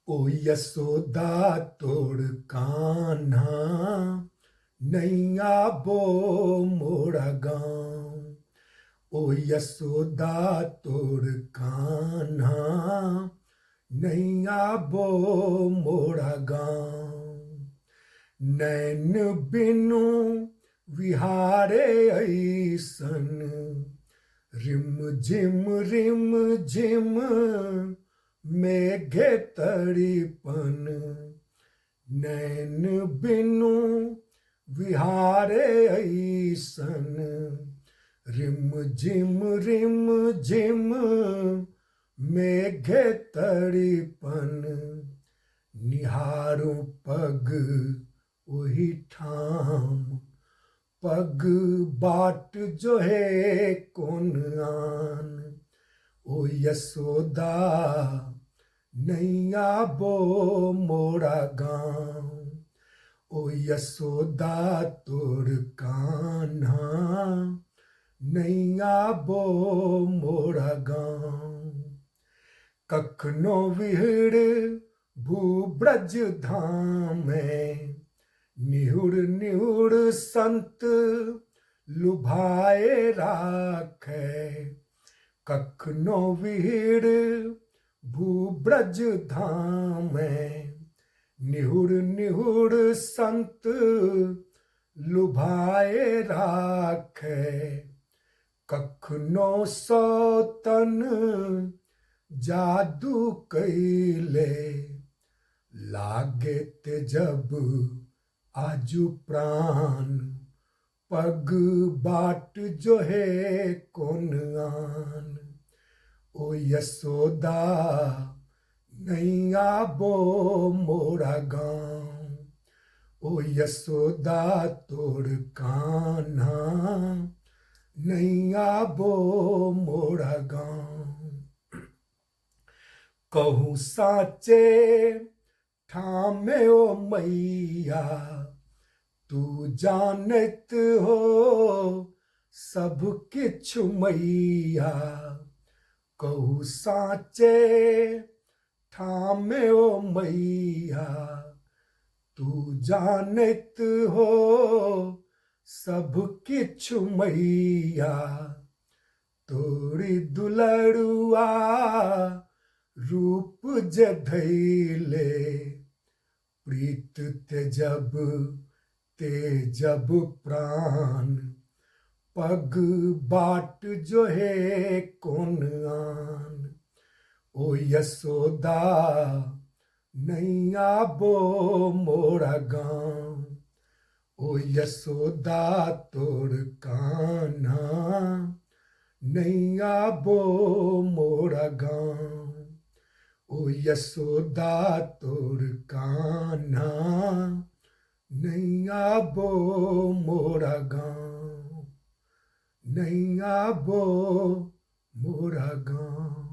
ओ यशोदा तोड़ कान्हा नैया बो मोरा गाँव। ओ यशोदा तोड़ कान्हा नैया बो मोरा गाँव। नैन बिनु विहारे ऐसन रिम झिम मेघे तड़ीपन। नैन बिनु विहारे ऐसन रिम झिम मेघे तड़ीपन। निहारू पग वही ठाम पग बाट जो है कौन आन। ओ यशोदा नैया बो मोरा गाँव। ओ यशोदा तोड़ कान्हा नैया बो मोरा गाँव। कखनो विहड़ भूब्रज धाम में निहुड़ संत लुभाए राखे। कखनो विहड़ भूब्रज धाम में निहुड़ संत लुभाए राखे। कखनो सौतन जादू कैले लागे ते जब आजू प्राण। पग बाट जो है कौन आन। ओ यशोदा नैया बो मोरा गाँव। ओ यशोदा तोड़ कान्हा नैया बो मोरा गाँव। कहूँ साचे ठामे ओ मैया तू जानत हो सब किछु मैया। कहूँ साचे ठामे ओ मैया तू जानत हो सब किछु मैया। तोरी दुलरुआ रूप जे धैले प्रीत ते जब प्राण। पग बाट जो है कौन आन। ओ यशोदा नैया बो मोरा गाँव। ओ यशोदा तोड़ कान्हा नैया बो मोरा गाँव। ओ यशोदा तोड़ कान्हा नैया बो मोरा गाँव। नैया बो मोरा गाँव।